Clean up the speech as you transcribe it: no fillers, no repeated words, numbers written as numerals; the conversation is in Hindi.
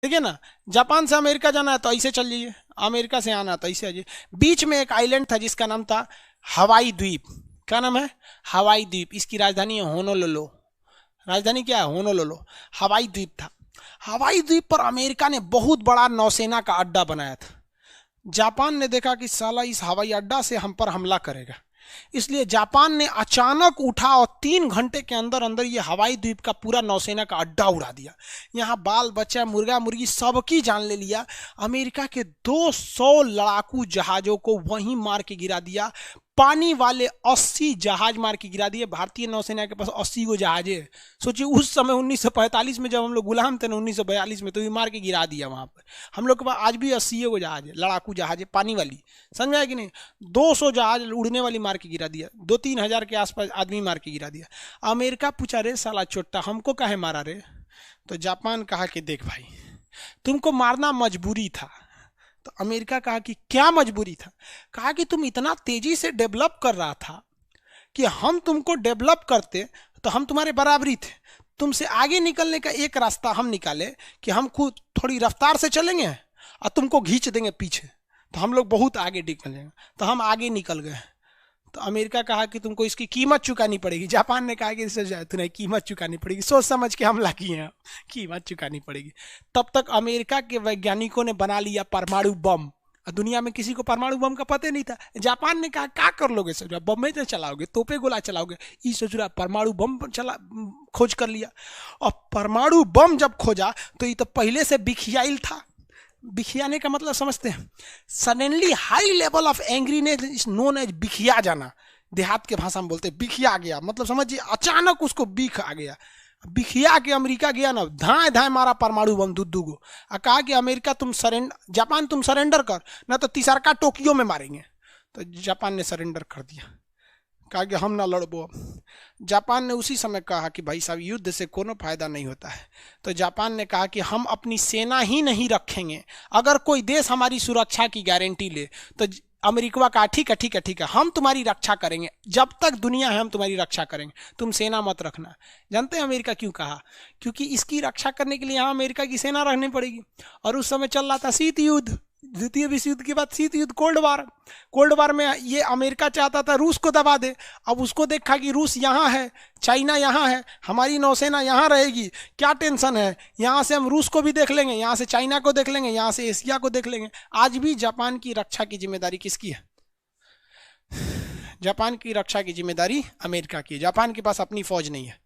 ठीक है ना। जापान से अमेरिका जाना है तो ऐसे चल जाइए, अमेरिका से आना है तो ऐसे आ जाइए। बीच में एक आइलैंड था जिसका नाम था हवाई द्वीप। क्या नाम है? हवाई द्वीप। इसकी राजधानी है होनोलुलु। राजधानी क्या है? होनोलुलु। हवाई द्वीप था। हवाई द्वीप पर अमेरिका ने बहुत बड़ा नौसेना का अड्डा बनाया था। जापान ने देखा कि साला इस हवाई अड्डा से हम पर हमला करेगा, इसलिए जापान ने अचानक उठा और 3 घंटे के अंदर अंदर ये हवाई द्वीप का पूरा नौसेना का अड्डा उड़ा दिया। यहाँ बाल बच्चा मुर्गा मुर्गी सबकी जान ले लिया। अमेरिका के 200 लड़ाकू जहाजों को वहीं मार के गिरा दिया। पानी वाले 80 जहाज मार के गिरा दिए। भारतीय नौसेना के पास 80 गो जहाज है। सोचिए उस समय 1945 में जब हम लोग गुलाम थे ना, 1942 में, तो ये मार के गिरा दिया वहां पर। हम लोग के पास आज भी 80 गो जहाज है, लड़ाकू जहाज है, पानी वाली। समझ में आया कि नहीं? 200 जहाज उड़ने वाली मार के गिरा दिया। 2-3 हजार के आसपास आदमी मार के गिरा दिया। अमेरिका पूछा, रे साला चोट्टा हमको काहे मारा रे? तो जापान कहा कि देख भाई, तुमको मारना मजबूरी था। तो अमेरिका कहा कि क्या मजबूरी था? कहा कि तुम इतना तेजी से डेवलप कर रहा था कि हम तुमको डेवलप करते तो हम तुम्हारे बराबरी थे। तुमसे आगे निकलने का एक रास्ता हम निकाले कि हम खुद थोड़ी रफ्तार से चलेंगे और तुमको खींच देंगे पीछे, तो हम लोग बहुत आगे निकल जाएंगे। तो हम आगे निकल गए। तो अमेरिका कहा कि तुमको इसकी कीमत चुकानी पड़ेगी। जापान ने कहा कि तुम्हें कीमत चुकानी पड़ेगी, सोच समझ के हमला किए हैं, कीमत चुकानी पड़ेगी। तब तक अमेरिका के वैज्ञानिकों ने बना लिया परमाणु बम। दुनिया में किसी को परमाणु बम का पता नहीं था। जापान ने कहा क्या कर लोगे सर, बम में चलाओगे, तोपे गोला चलाओगे? ये सोच रहा परमाणु बम चला, खोज कर लिया। और परमाणु बम जब खोजा तो ये तो पहले से बिखियाइल था। बिखियाने का मतलब समझते हैं? Suddenly high level of angriness is known as बिखिया जाना। देहात के भाषा में बोलते हैं बिखिया गया, मतलब समझिए अचानक उसको बिख आ गया। बिखिया के अमेरिका गया ना, धाए धाए मारा परमाणु बम दुद्दू को। कहा कि अमेरिका तुम सरेंडर, जापान तुम सरेंडर कर, ना तो तीसरका टोक्यो में मारेंगे। तो जापान ने सरेंडर कर दिया, कहा कि हम ना लड़बो। जापान ने उसी समय कहा कि भाई साहब युद्ध से कोनो फायदा नहीं होता है। तो जापान ने कहा कि हम अपनी सेना ही नहीं रखेंगे, अगर कोई देश हमारी सुरक्षा की गारंटी ले। तो अमेरिका कहा ठीक है ठीक है ठीक है, हम तुम्हारी रक्षा करेंगे, जब तक दुनिया है हम तुम्हारी रक्षा करेंगे, तुम सेना मत रखना। जानते हैं अमेरिका क्यों कहा? क्योंकि इसकी रक्षा करने के लिए यहाँ अमेरिका की सेना रखनी पड़ेगी। और उस समय चल रहा था शीत युद्ध, द्वितीय विश्व युद्ध के बाद शीत युद्ध, कोल्ड वार। कोल्ड वार में ये अमेरिका चाहता था रूस को दबा दे। अब उसको देखा कि रूस यहाँ है, चाइना यहाँ है, हमारी नौसेना यहाँ रहेगी, क्या टेंशन है, यहाँ से हम रूस को भी देख लेंगे, यहाँ से चाइना को देख लेंगे, यहाँ से एशिया को देख लेंगे। आज भी जापान की रक्षा की जिम्मेदारी किसकी है? जापान की रक्षा की जिम्मेदारी अमेरिका की है। जापान के पास अपनी फौज नहीं है।